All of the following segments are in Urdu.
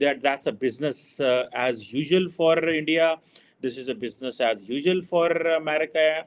that's a business as usual for India. This is a business as usual for America.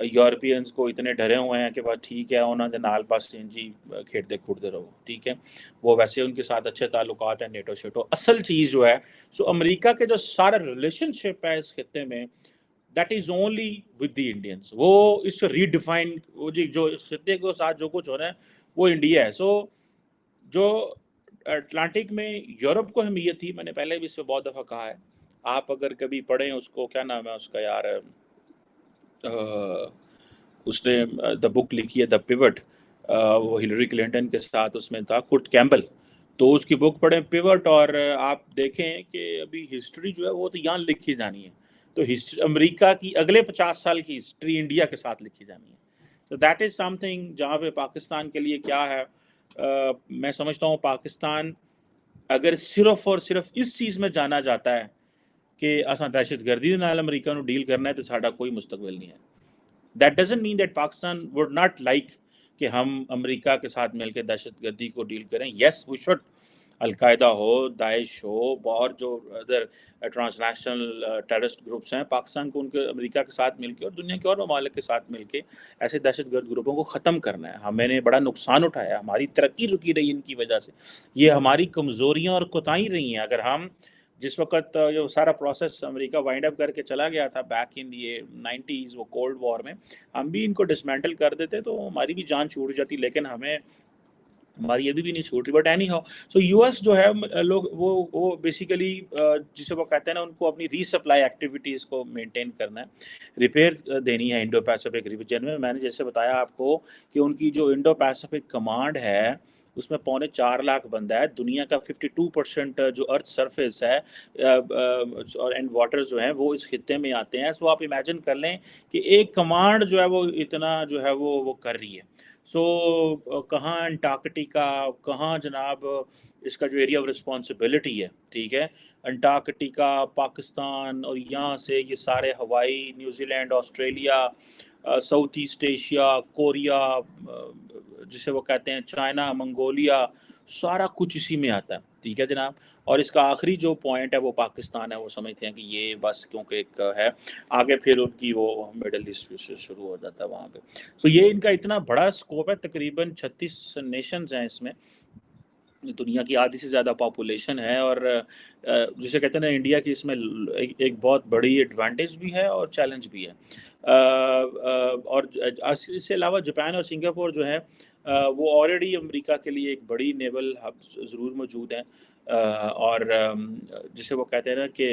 Europeans کو اتنے ڈرے ہوئے ہیں کہ بس ٹھیک ہے انہوں نے نال پاس جی کھیلتے کھوڑتے رہو ٹھیک ہے، وہ ویسے ان کے ساتھ اچھے تعلقات ہیں نیٹو شیٹو. اصل چیز جو ہے سو امریکا کے جو سارا ریلیشن شپ ہے اس خطے میں that is only with the Indians. وہ اس ریڈیفائن وہ جی جو اس خطے کے ساتھ جو کچھ ہو رہا ہے وہ انڈیا ہے. سو جو اٹلانٹک میں یورپ کو اہمیت تھی، میں نے پہلے بھی اس پہ بہت دفعہ کہا ہے، آپ اگر کبھی پڑھیں اس کو کیا نام ہے اس کا یار اس نے دا بک لکھی ہے دا پیوٹ، وہ ہلری کلنٹن کے ساتھ اس میں تھا کرٹ کیمبل، تو اس کی بک پڑھیں پیوٹ اور آپ دیکھیں کہ ابھی ہسٹری جو ہے وہ تو یہاں لکھی جانی ہے. تو امریکہ کی اگلے 50 سال کی ہسٹری انڈیا کے ساتھ لکھی جانی ہے. تو دیٹ از سم تھنگ جہاں پہ پاکستان کے لیے کیا ہے. میں سمجھتا ہوں پاکستان اگر صرف اور صرف اس چیز میں جانا جاتا ہے کہ اساں دہشت گردی نال امریکہ نو ڈیل کرنا ہے تو ساڈا کوئی مستقبل نہیں ہے. That doesn't mean that Pakistan would not like کہ ہم امریکہ کے ساتھ مل کے دہشت گردی کو ڈیل کریں. یس وی شوڈ، القاعدہ ہو، داعش ہو، اور جو other transnational terrorist groups ہیں، پاکستان کو ان کے امریکہ کے ساتھ مل کے اور دنیا کے اور ممالک کے ساتھ مل کے ایسے دہشت گرد گروپوں کو ختم کرنا ہے. ہمیں نے بڑا نقصان اٹھایا، ہماری ترقی رکی رہی ان کی وجہ سے، یہ ہماری کمزوریاں اور کوتاہی رہی ہیں. اگر ہم جس وقت جو سارا پروسیس امریکہ وائنڈ اپ کر کے چلا گیا تھا بیک ان دی 90s وہ کولڈ وار میں، ہم بھی ان کو ڈسمینٹل کر دیتے تو ہماری بھی جان چھوٹ جاتی، لیکن ہماری ابھی بھی نہیں چھوٹ رہی. But any how so U S جو ہے لوگ وہ بیسیکلی جسے وہ کہتے ہیں نا ان کو اپنی ری سپلائی ایکٹیویٹیز کو مینٹین کرنا ہے، ریپیئر دینی ہے انڈو پیسفک ریجن میں. میں نے جیسے بتایا آپ کو کہ ان کی جو انڈو پیسفک کمانڈ ہے اس میں 4.25 لاکھ بندہ ہے. دنیا کا 52% جو ارتھ سرفیس ہے اور اینڈ واٹر جو ہیں وہ اس خطے میں آتے ہیں. سو آپ امیجن کر لیں کہ ایک کمانڈ جو ہے وہ اتنا جو ہے وہ کر رہی ہے. سو کہاں انٹارکٹیکا، کہاں جناب اس کا جو ایریا آف رسپانسبلٹی ہے ٹھیک ہے، انٹارکٹیکا، پاکستان، اور یہاں سے یہ سارے Hawaii, New Zealand, Australia, South East Asia, Korea, جسے وہ کہتے ہیں چائنا، منگولیا، سارا کچھ اسی میں آتا ہے ٹھیک ہے جناب. اور اس کا آخری جو پوائنٹ ہے وہ پاکستان ہے. وہ سمجھتے ہیں کہ یہ بس کیونکہ ایک ہے آگے پھر ان کی وہ مڈل ایسٹ سے شروع ہو جاتا ہے وہاں پہ. سو یہ ان کا اتنا بڑا اسکوپ ہے، تقریباً 36 نیشنز ہیں اس میں، دنیا کی آدھی سے زیادہ پاپولیشن ہے. اور جسے کہتے ہیں نا انڈیا کی اس میں ایک بہت بڑی ایڈوانٹیج بھی ہے اور چیلنج بھی ہے. اور اس سے علاوہ جاپان اور سنگاپور جو ہے وہ آلریڈی امریکہ کے لیے ایک بڑی نیول ہب ضرور موجود ہیں. اور جسے وہ کہتے ہیں نا کہ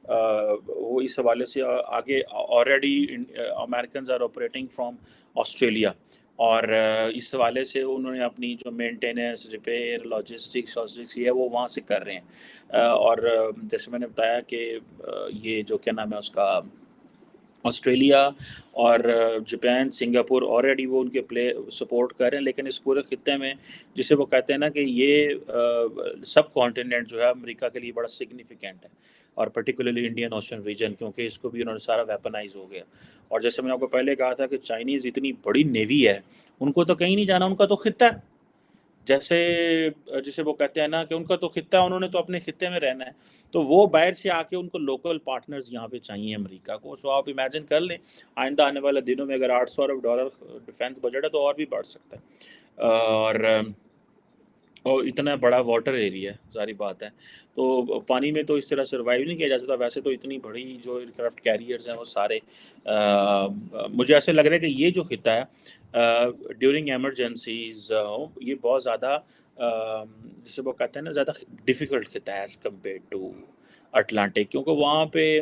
وہ اس حوالے سے آگے already Americans are operating from Australia, اور اس حوالے سے انہوں نے اپنی جو مینٹیننس، ریپیئر، لاجسٹکس یہ وہ وہاں سے کر رہے ہیں. اور جیسے میں نے بتایا کہ یہ جو کیا نام ہے اس کا آسٹریلیا اور جاپان، سنگاپور آلریڈی وہ ان کے پلے سپورٹ کر رہے ہیں. لیکن اس پورے خطے میں جسے وہ کہتے ہیں نا کہ یہ سب کانٹیننٹ جو ہے امریکہ کے لیے بڑا سگنیفیکینٹ ہے، اور پرٹیکولرلی انڈین اوشن ریجن، کیونکہ اس کو بھی انہوں نے سارا ویپنائز ہو گیا. اور جیسے میں نے آپ کو پہلے کہا تھا کہ چائنیز اتنی بڑی نیوی ہے، ان کو تو کہیں نہیں جانا، ان کا تو خطہ ہے. جیسے وہ کہتے ہیں نا کہ ان کا تو خطہ ہے، انہوں نے تو اپنے خطے میں رہنا ہے. تو وہ باہر سے آ کے ان کو لوکل پارٹنرز یہاں پہ چاہیے امریکہ کو. سو آپ امیجن کر لیں آئندہ آنے والے دنوں میں اگر $800 ارب ڈیفینس بجٹ ہے تو اور بھی بڑھ سکتا ہے. اور اتنا بڑا واٹر ایریا ہے، ظاہری بات ہے. تو پانی میں تو اس طرح سروائیو نہیں کیا جا سکتا. ویسے تو اتنی بڑی جو ایئر کرافٹ کیریئرز ہیں وہ سارے مجھے ایسے لگ رہا ہے کہ یہ جو خطہ ہے ڈیورنگ ایمرجنسیز یہ بہت زیادہ جسے وہ کہتے ہیں نا زیادہ ڈیفیکلٹ خطہ ہے ایز کمپیئر ٹو اٹلانٹک، کیونکہ وہاں پہ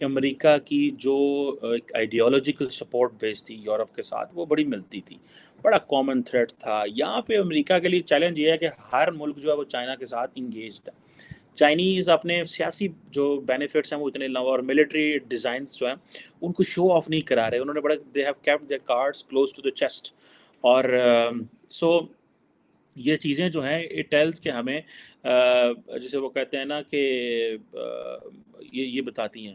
امریکہ کی جو ایک آئیڈیالوجیکل سپورٹ بیس تھی یورپ کے ساتھ وہ بڑی ملتی تھی، بڑا کامن تھریٹ تھا. یہاں پہ امریکہ کے لیے چیلنج یہ ہے کہ ہر ملک جو ہے وہ چائنا کے ساتھ انگیجڈ ہے. چائنیز اپنے سیاسی جو بینیفٹس ہیں وہ اتنے لمبا، اور ملٹری ڈیزائنس جو ہیں ان کو شو آف نہیں کرا رہے. انہوں نے بڑا they have kept their cards close to the chest. اور سو یہ چیزیں جو ہیں اٹ ٹیلز کہ ہمیں جسے وہ کہتے ہیں نا کہ یہ بتاتی ہیں.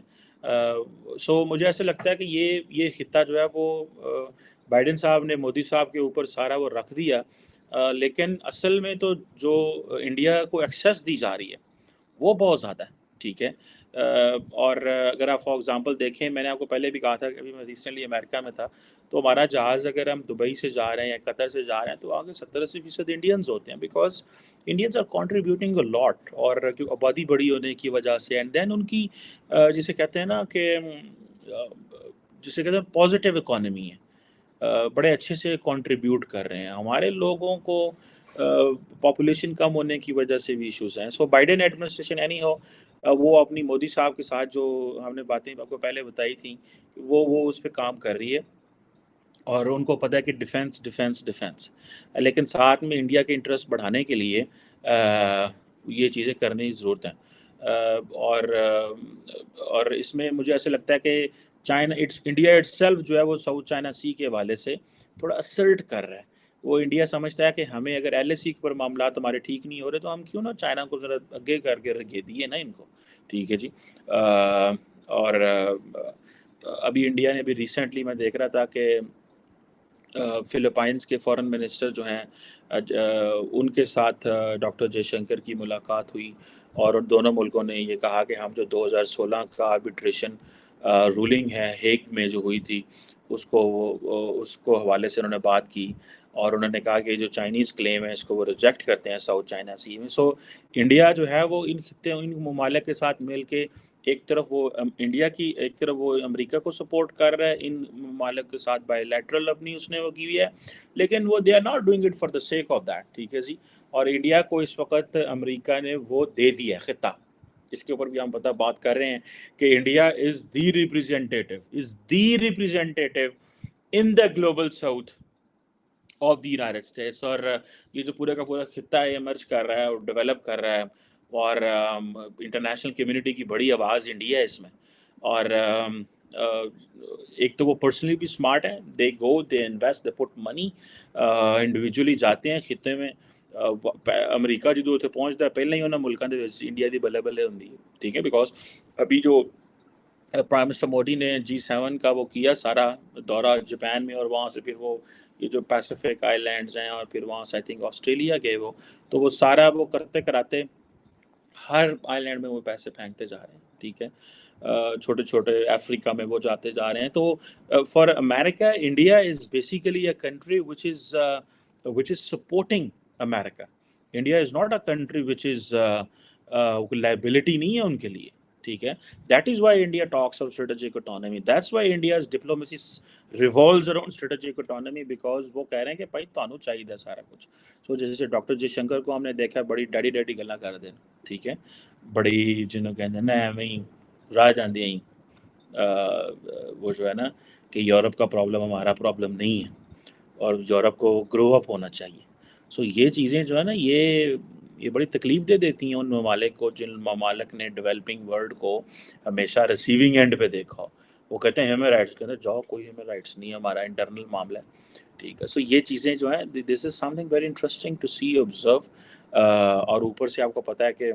سو مجھے ایسا لگتا ہے کہ یہ خطہ جو ہے وہ بائیڈن صاحب نے مودی صاحب کے اوپر سارا وہ رکھ دیا، لیکن اصل میں تو جو انڈیا کو ایکسیس دی جا رہی ہے وہ بہت زیادہ ہے ٹھیک ہے. اور اگر آپ فار ایگزامپل دیکھیں، میں نے آپ کو پہلے بھی کہا تھا کہ ابھی میں ریسنٹلی امریکہ میں تھا، تو ہمارا جہاز اگر ہم دبئی سے جا رہے ہیں یا قطر سے جا رہے ہیں تو آگے 70-80% انڈینز ہوتے ہیں، بیکاز انڈینز آر کنٹریبیوٹنگ اے لاٹ، اور آبادی بڑی ہونے کی وجہ سے، اینڈ دین ان کی جسے کہتے ہیں نا کہ جسے کہتے ہیں پازیٹیو اکانومی ہے، بڑے اچھے سے کنٹریبیوٹ کر رہے ہیں. ہمارے لوگوں کو پاپولیشن کم ہونے کی وجہ سے بھی ایشوز ہیں. سو بائیڈن ایڈمنسٹریشن اینی ہو، وہ اپنی مودی صاحب کے ساتھ جو ہم نے باتیں آپ کو پہلے بتائی تھیں، وہ اس پہ کام کر رہی ہے، اور ان کو پتہ ہے کہ ڈیفینس ڈیفینس ڈیفینس، لیکن ساتھ میں انڈیا کے انٹرسٹ بڑھانے کے لیے یہ چیزیں کرنے کی ضرورت ہیں. اور اس میں مجھے ایسے لگتا ہے کہ انڈیا اٹ سیلف جو ہے وہ ساؤتھ چائنا سی کے حوالے سے تھوڑا اسرٹ کر رہا ہے. وہ انڈیا سمجھتا ہے کہ ہمیں اگر ایل اے سی پر معاملات ہمارے ٹھیک نہیں ہو رہے تو ہم کیوں نہ چائنا کو ذرا آگے کر کے رکھے دیے نا ان کو. ٹھیک ہے جی. اور ابھی انڈیا نے بھی ریسنٹلی میں دیکھ رہا تھا کہ فلپائنس کے فارن منسٹر جو ہیں ان کے ساتھ ڈاکٹر جے شنکر کی ملاقات ہوئی، اور ان دونوں ملکوں نے یہ کہا کہ ہم جو 2016 کا آربیٹریشن رولنگ ہے ہیگ میں جو ہوئی تھی اس کو حوالے سے انہوں نے بات کی، اور انہوں نے کہا کہ جو چائنیز کلیم ہے اس کو وہ ریجیکٹ کرتے ہیں ساؤتھ چائنا سی میں. سو انڈیا جو ہے وہ ان ممالک کے ساتھ مل کے ایک طرف وہ انڈیا کی، ایک طرف وہ امریکہ کو سپورٹ کر رہا ہے ان ممالک کے ساتھ، بائی لیٹرل اپنی اس نے وہ کی ہوئی ہے، لیکن وہ they are not doing it for the sake of that. ٹھیک ہے جی. اور انڈیا کو اس وقت امریکہ نے وہ دے دیا ہے خطہ. اس کے اوپر بھی ہم بات کر رہے ہیں کہ India is the representative in the global south of the United States. اور یہ جو پورے کا پورا خطہ ہے ایمرج کر رہا ہے اور ڈیولپ کر رہا ہے، اور انٹرنیشنل کمیونٹی کی بڑی آواز انڈیا ہے اس میں. اور ایک تو وہ پرسنلی بھی اسمارٹ ہیں، دے انویسٹ، دے پٹ منی، انڈیویجولی جاتے ہیں خطے میں. امریکہ جدو اتنے پہنچتا ہے پہلے ہی انہوں نے ملکوں کے انڈیا کی بلے بلے ہوں. ٹھیک ہے. بیکاز ابھی جو پرائم منسٹر مودی نے G7 کا وہ کیا سارا دورہ جاپان میں، اور وہاں سے پھر وہ یہ جو پیسیفک آئی لینڈز ہیں، اور پھر وہاں سے آئی تھنک آسٹریلیا گئے وہ، تو وہ سارا وہ کرتے کراتے ہر آئی لینڈ میں وہ پیسے پھینکتے جا رہے ہیں. ٹھیک ہے. چھوٹے چھوٹے افریقہ میں وہ جاتے جا رہے ہیں. تو for America India is basically a country which is supporting America. India is not a country which is liability نہیں ہے ان کے لیے. ٹھیک ہے. That is why India talks of strategic autonomy. That's why India's diplomacy revolves around strategic autonomy, because وہ کہہ رہے ہیں کہ بھائی تانوں چاہیے سارا کچھ. سو جیسے ڈاکٹر جے شنکر کو ہم نے دیکھا بڑی ڈیڈی گلاں کر دیں. ٹھیک ہے. بڑی جنہوں کہتے ہیں نا ایویں راہ جاندی ہیں وہ جو ہے نا کہ یورپ کا پرابلم ہمارا پرابلم نہیں ہے، اور یورپ کو گرو اپ ہونا چاہیے. سو یہ چیزیں جو ہے نا یہ بڑی تکلیف دے دیتی ہیں ان ممالک کو جن ممالک نے ڈیولپنگ ورلڈ کو ہمیشہ ریسیونگ اینڈ پہ دیکھا ہو. وہ کہتے ہیں ہمیں رائٹس، کہتے ہیں جاؤ کوئی ہمیں رائٹس نہیں ہے، ہمارا انٹرنل معاملہ ہے. ٹھیک ہے. سو یہ چیزیں جو ہیں this is something very interesting to see observe. اور اوپر سے آپ کو پتہ ہے کہ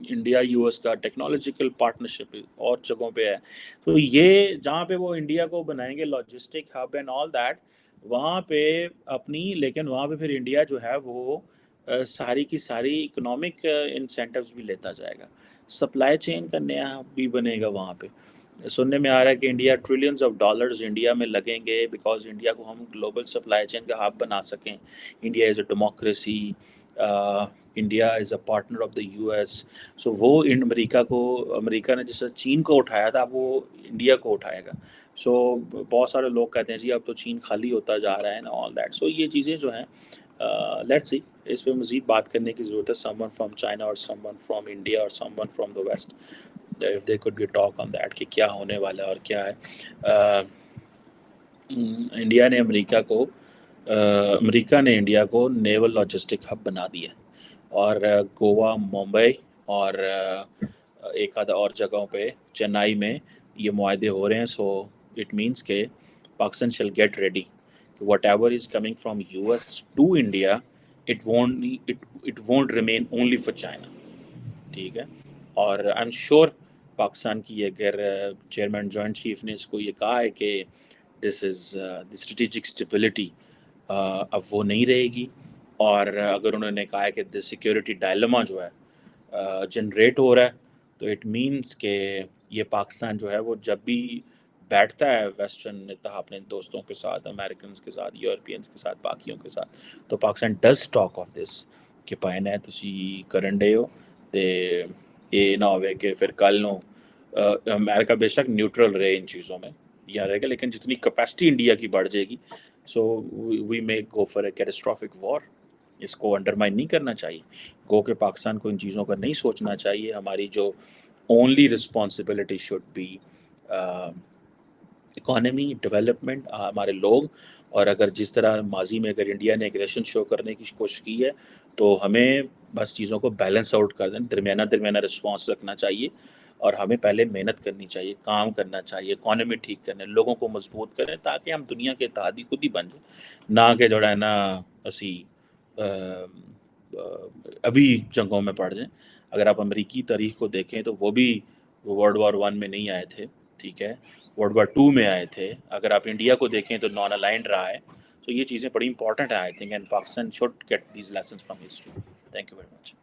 انڈیا یو ایس کا ٹیکنالوجیکل پارٹنرشپ اور جگہوں پہ ہے. تو یہ جہاں پہ وہ انڈیا کو بنائیں گے logistic hub and all that, وہاں پہ اپنی، لیکن وہاں پہ پھر انڈیا جو ہے وہ ساری کی ساری اکنامک انسینٹیوز بھی لیتا جائے گا. سپلائی چین کا نیا ہب بھی بنے گا وہاں پہ. سننے میں آ رہا ہے کہ India trillions of dollars India میں لگیں گے، بیکاز انڈیا کو ہم گلوبل سپلائی چین کا ہب بنا سکیں. India is a democracy, India is a partner of the U S. So وہ امریکہ نے جس طرح چین کو اٹھایا تھا اب وہ انڈیا کو اٹھائے گا. سو بہت سارے لوگ کہتے ہیں جی اب تو چین خالی ہوتا جا رہا ہے نا آل دیٹ. سو یہ چیزیں جو ہیں لیٹس سی، اس پہ مزید بات کرنے کی ضرورت ہے. سم ون فرام چائنا اور سم ون فرام انڈیا اور someone from the west, if there could be a talk on that کہ کیا ہونے والا ہے اور کیا ہے. انڈیا نے امریکہ نے انڈیا کو نیول لاجسٹک ہب بنا دیا، اور گوا، ممبئی اور ایک آدھا اور جگہوں پہ چنائی میں یہ معاہدے ہو رہے ہیں. سو اٹ مینس کہ پاکستان شل گیٹ ریڈی کہ whatever is coming from U S to India it won't remain only for China. ٹھیک ہے. اور آئی ایم شیور پاکستان کی اگر چیئرمین جوائنٹ چیف نے اس کو یہ کہا ہے کہ دس از دی اسٹریٹجک اسٹیبلٹی، اب وہ نہیں رہے گی. اور اگر انہوں نے کہا ہے کہ دی سیکورٹی ڈائلما جو ہے جنریٹ ہو رہا ہے تو اٹ مینس کہ یہ پاکستان جو ہے وہ جب بھی بیٹھتا ہے ویسٹرن اپنے دوستوں کے ساتھ، امریکنس کے ساتھ، یورپینس کے ساتھ، باقیوں کے ساتھ، تو Pakistan does talk of this کہ پائن ہے تسی کرن ڈے ہو تے یہ نہ ہوئے کہ پھر کل نو امریکہ بے شک نیوٹرل رہے ان چیزوں میں یا رہے گا، لیکن جتنی کیپیسٹی انڈیا کی بڑھ جائے گی so we may go for a catastrophic war. اس کو انڈرمائن نہیں کرنا چاہیے. گو کہ پاکستان کو ان چیزوں کا نہیں سوچنا چاہیے. ہماری جو only responsibility should be economy development, ہمارے لوگ. اور اگر جس طرح ماضی میں اگر انڈیا نے ایگریشن شو کرنے کی کوشش کی ہے تو ہمیں بس چیزوں کو بیلنس آؤٹ کر دیں، درمیانہ رسپانس رکھنا چاہیے، اور ہمیں پہلے محنت کرنی چاہیے، کام کرنا چاہیے، اکانومی ٹھیک کرنے، لوگوں کو مضبوط کریں تاکہ ہم دنیا کے اتحادی خود ہی بن جائیں، نہ کہ جو ہے نا اسی ابھی جنگوں میں پڑ جائیں. اگر آپ امریکی تاریخ کو دیکھیں تو وہ بھی ورلڈ وار 1 میں نہیں آئے تھے، ٹھیک ہے، ورلڈ وار 2 میں آئے تھے. اگر آپ انڈیا کو دیکھیں تو نان الائنڈ رہا ہے. تو یہ چیزیں بڑی امپورٹنٹ ہیں I think, and Pakistan should get these lessons from history. Thank you very much.